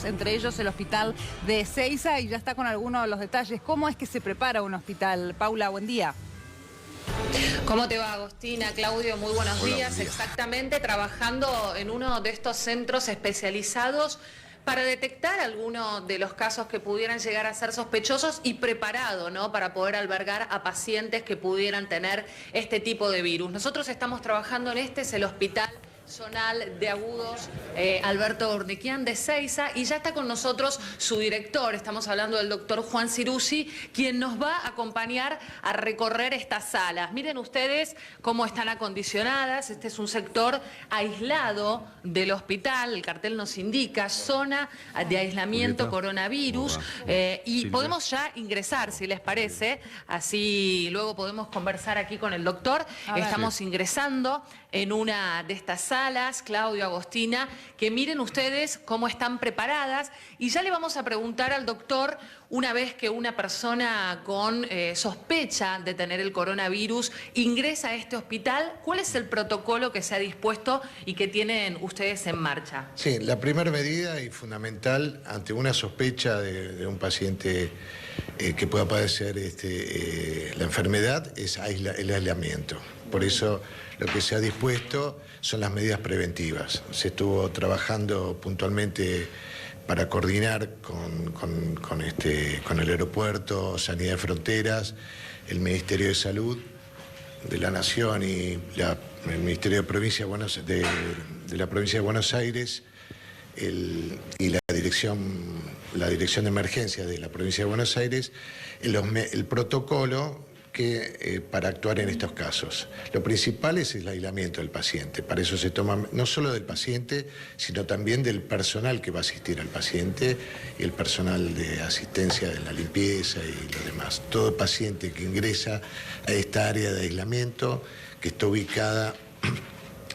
entre ellos el hospital de Ezeiza, y ya está con algunos de los detalles. ¿Cómo es que se prepara un hospital? Paula, buen día. ¿Cómo te va, Agostina? Claudio, muy buenos días. Exactamente, trabajando en uno de estos centros especializados para detectar algunos de los casos que pudieran llegar a ser sospechosos y preparado, ¿no?, para poder albergar a pacientes que pudieran tener este tipo de virus. Nosotros estamos trabajando en es el Hospital Zonal de Agudos Alberto Ornequian de Ezeiza, y ya está con nosotros su director. Estamos hablando del doctor Juan Ciruzzi, quien nos va a acompañar a recorrer estas salas. Miren ustedes cómo están acondicionadas. Este es un sector aislado del hospital. El cartel nos indica zona de aislamiento coronavirus, y podemos ya ingresar, si les parece. Así luego podemos conversar aquí con el doctor. Estamos ingresando en una de estas salas, Claudio, Agostina, que miren ustedes cómo están preparadas, y ya le vamos a preguntar al doctor, una vez que una persona con sospecha de tener el coronavirus ingresa a este hospital, ¿cuál es el protocolo que se ha dispuesto y que tienen ustedes en marcha? Sí, la primera medida y fundamental ante una sospecha de un paciente que pueda padecer la enfermedad es el aislamiento. Por eso lo que se ha dispuesto son las medidas preventivas. Se estuvo trabajando puntualmente para coordinar con el aeropuerto, Sanidad de Fronteras, el Ministerio de Salud de la Nación y el Ministerio de la Provincia de Buenos Aires y la Dirección de Emergencia de la Provincia de Buenos Aires, el protocolo para actuar en estos casos. Lo principal es el aislamiento del paciente. Para eso se toma no solo del paciente, sino también del personal que va a asistir al paciente y el personal de asistencia de la limpieza y lo demás. Todo paciente que ingresa a esta área de aislamiento, que está ubicada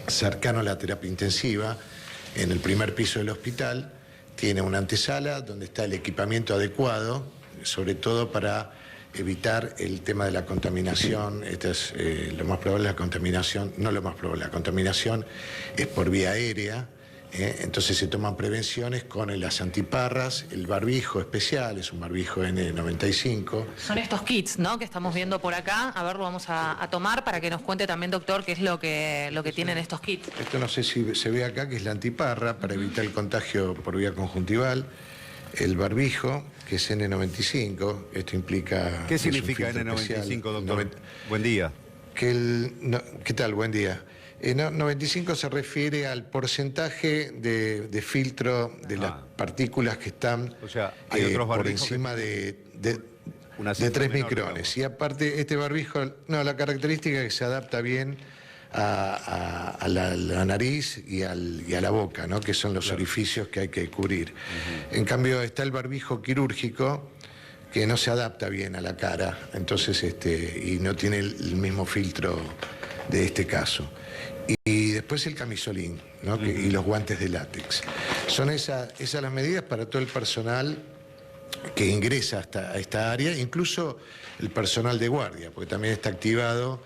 cercano a la terapia intensiva, en el primer piso del hospital, tiene una antesala donde está el equipamiento adecuado, sobre todo para evitar el tema de la contaminación. Lo más probable, la contaminación es por vía aérea, entonces se toman prevenciones con las antiparras, el barbijo especial, es un barbijo N95. Son estos kits, ¿no?, que estamos viendo por acá. A ver, lo vamos a tomar para que nos cuente también, doctor, qué es lo que tienen estos kits. Esto no sé si se ve acá, que es la antiparra para evitar el contagio por vía conjuntival. El barbijo, que es N95, esto implica... ¿Qué significa N95, doctor? Buen día. ¿Qué tal? Buen día. 95 se refiere al porcentaje de filtro de las partículas que están, o sea, hay otros por encima de 3 micrones. Y aparte, este barbijo, la característica es que se adapta bien a la nariz y a la boca, ¿no?, que son los orificios que hay que cubrir. En cambio, está el barbijo quirúrgico, que no se adapta bien a la cara, entonces y no tiene el mismo filtro de este caso. Y después el camisolín, ¿no?, y los guantes de látex. Son esas las medidas para todo el personal que ingresa a esta área, incluso el personal de guardia, porque también está activado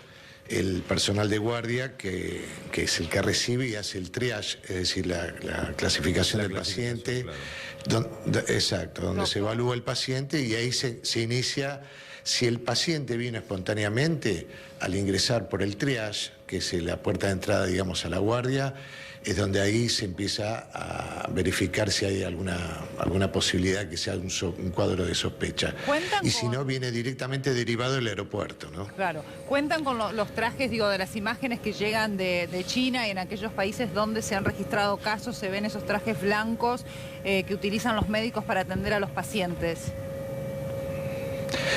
el personal de guardia, que es el que recibe y hace el triage, es decir, la clasificación del paciente, claro. Donde se evalúa el paciente, y ahí se inicia. Si el paciente vino espontáneamente, al ingresar por el triage, que es la puerta de entrada, digamos, a la guardia, es donde ahí se empieza a verificar si hay alguna posibilidad que sea un cuadro de sospecha. Y si no, viene directamente derivado del aeropuerto, ¿no? Claro. ¿Cuentan con los trajes, de las imágenes que llegan de China, y en aquellos países donde se han registrado casos se ven esos trajes blancos que utilizan los médicos para atender a los pacientes?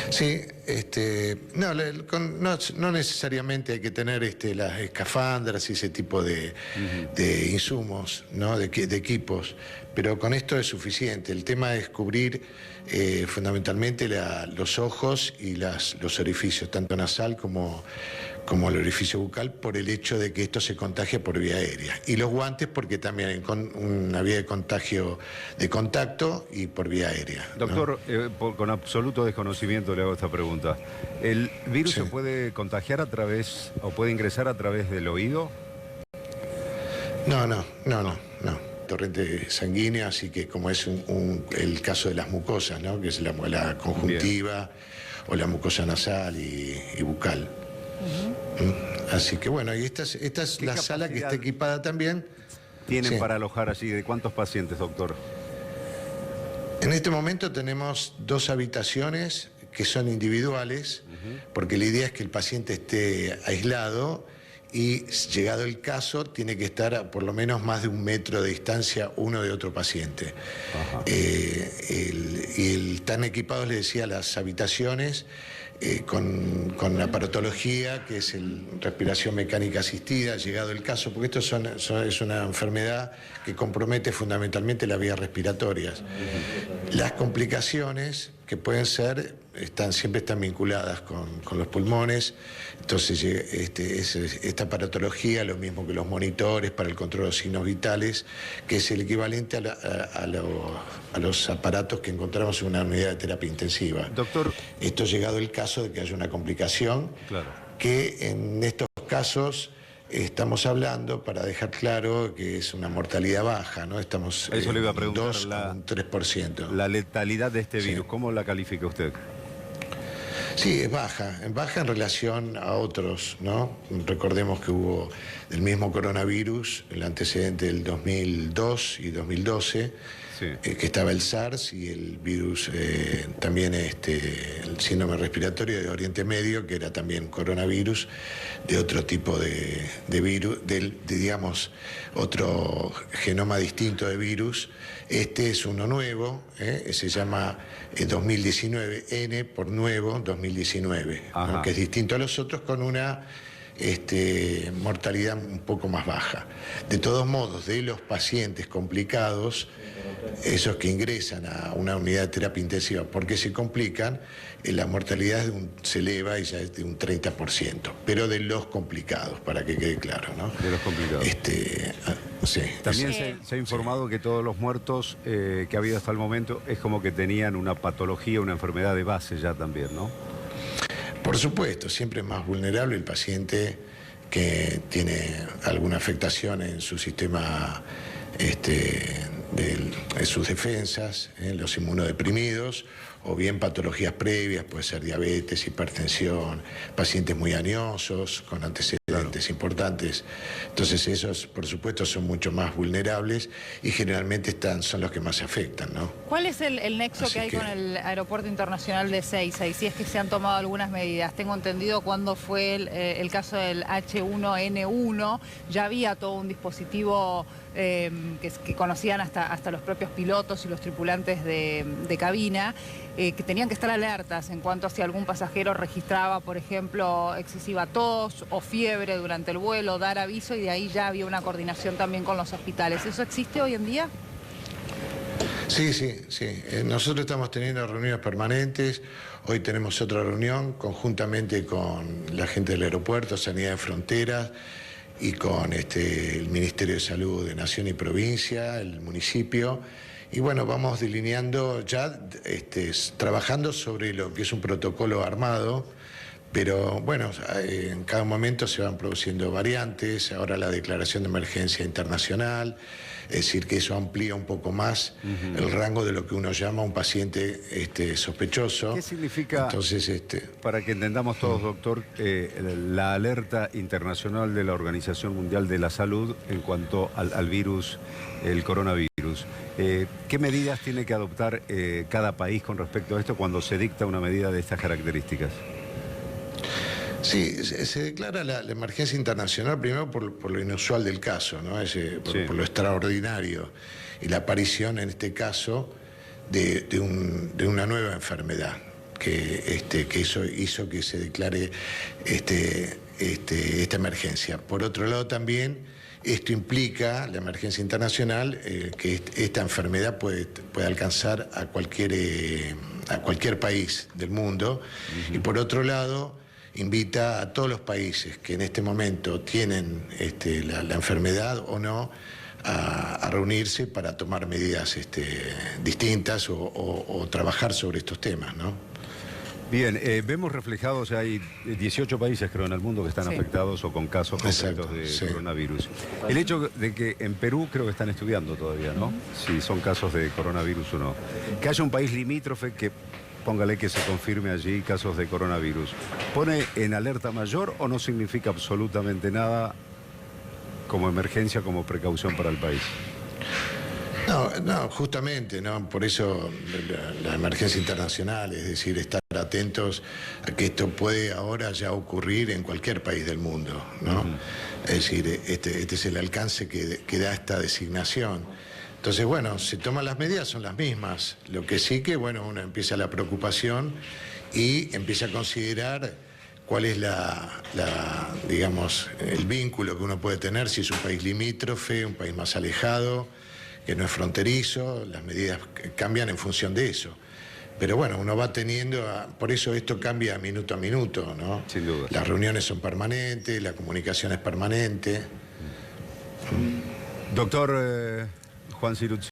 Sí, no necesariamente hay que tener las escafandras y ese tipo de insumos, ¿no?, de equipos, pero con esto es suficiente. El tema es cubrir fundamentalmente los ojos y los orificios, tanto nasal como el orificio bucal, por el hecho de que esto se contagia por vía aérea. Y los guantes, porque también hay una vía de contagio de contacto y por vía aérea, ¿no? Doctor, con absoluto desconocimiento le hago esta pregunta. ¿El virus se puede contagiar o puede ingresar a través del oído? No. torrente sanguínea, así que como es el caso de las mucosas, ¿no? Que es la conjuntiva o la mucosa nasal y bucal. Así que bueno, y esta es la sala que está equipada también. ¿Tienen para alojar allí de cuántos pacientes, doctor? En este momento tenemos 2 habitaciones que son individuales, porque la idea es que el paciente esté aislado y, llegado el caso, tiene que estar a por lo menos más de 1 metro de distancia uno de otro paciente. Están equipados, les decía, las habitaciones con aparatología, que es respiración mecánica asistida, llegado el caso, porque esto es una enfermedad que compromete fundamentalmente las vías respiratorias. Las complicaciones que pueden ser, siempre están vinculadas con los pulmones, entonces esta aparatología, lo mismo que los monitores para el control de los signos vitales, que es el equivalente a los aparatos que encontramos en una unidad de terapia intensiva. Doctor, esto llegado el caso de que haya una complicación, claro, que en estos casos estamos hablando, para dejar claro, que es una mortalidad baja, ¿no? Estamos eso le iba a preguntar, 2 a un 3%. La letalidad de este virus, ¿cómo la califica usted? Sí, es baja en relación a otros, ¿no? Recordemos que hubo el mismo coronavirus, el antecedente del 2002 y 2012, que estaba el SARS y el virus, también el síndrome respiratorio de Oriente Medio, que era también coronavirus, de otro tipo de virus, digamos, otro genoma distinto de virus. Este es uno nuevo, se llama 2019, N por nuevo 2019, ¿no? Que es distinto a los otros, con una mortalidad un poco más baja. De todos modos, de los pacientes complicados, esos que ingresan a una unidad de terapia intensiva porque se complican, la mortalidad se eleva y ya es de un 30%, pero de los complicados, para que quede claro, ¿no? De los complicados. Sí. También se ha informado que todos los muertos que ha habido hasta el momento es como que tenían una patología, una enfermedad de base ya también, ¿no? Por supuesto, siempre es más vulnerable el paciente que tiene alguna afectación en su sistema, de sus defensas, los inmunodeprimidos, o bien patologías previas, puede ser diabetes, hipertensión, pacientes muy añosos, con antecedentes importantes. Entonces esos, por supuesto, son mucho más vulnerables y generalmente son los que más se afectan, ¿no? ¿Cuál es el nexo que hay con el Aeropuerto Internacional de Ezeiza? Y si es que se han tomado algunas medidas. Tengo entendido cuando fue el caso del H1N1, ya había todo un dispositivo que conocían hasta los propios pilotos y los tripulantes de cabina, que tenían que estar alertas en cuanto a si algún pasajero registraba, por ejemplo, excesiva tos o fiebre durante el vuelo, dar aviso, y de ahí ya había una coordinación también con los hospitales. ¿Eso existe hoy en día? Sí. Nosotros estamos teniendo reuniones permanentes. Hoy tenemos otra reunión conjuntamente con la gente del aeropuerto, Sanidad de Fronteras, y con el Ministerio de Salud de Nación y Provincia, el municipio. Y bueno, vamos delineando ya, trabajando sobre lo que es un protocolo armado, pero bueno, en cada momento se van produciendo variantes, ahora la declaración de emergencia internacional, es decir, que eso amplía un poco más el rango de lo que uno llama un paciente sospechoso. ¿Qué significa, entonces, para que entendamos todos, doctor, la alerta internacional de la Organización Mundial de la Salud en cuanto al virus, el coronavirus? ¿Qué medidas tiene que adoptar cada país con respecto a esto cuando se dicta una medida de estas características? Sí, se declara la emergencia internacional primero por lo inusual del caso, ¿no? Por lo extraordinario, y la aparición en este caso de una nueva enfermedad que hizo que se declare esta emergencia. Por otro lado también, esto implica, la emergencia internacional, que esta enfermedad puede alcanzar a cualquier país del mundo, y por otro lado invita a todos los países que en este momento tienen la enfermedad o no a reunirse para tomar medidas distintas o trabajar sobre estos temas, ¿no? Bien, vemos reflejados, hay 18 países creo en el mundo que están afectados o con casos concretos de coronavirus. El hecho de que en Perú creo que están estudiando todavía, ¿no? Si son casos de coronavirus o no. Que haya un país limítrofe que, póngale que se confirme allí casos de coronavirus, ¿pone en alerta mayor o no significa absolutamente nada como emergencia, como precaución para el país? No, justamente, ¿no? Por eso la emergencia internacional, es decir, estar atentos a que esto puede ahora ya ocurrir en cualquier país del mundo, ¿no? Es decir, este es el alcance que da esta designación. Entonces, bueno, se toman las medidas, son las mismas. Lo que sí que, bueno, uno empieza la preocupación y empieza a considerar cuál es digamos, el vínculo que uno puede tener, si es un país limítrofe, un país más alejado, que no es fronterizo, las medidas cambian en función de eso. Pero bueno, uno va teniendo, por eso esto cambia minuto a minuto, ¿no? Sin duda. Las reuniones son permanentes, la comunicación es permanente. Doctor Juan Cirucci.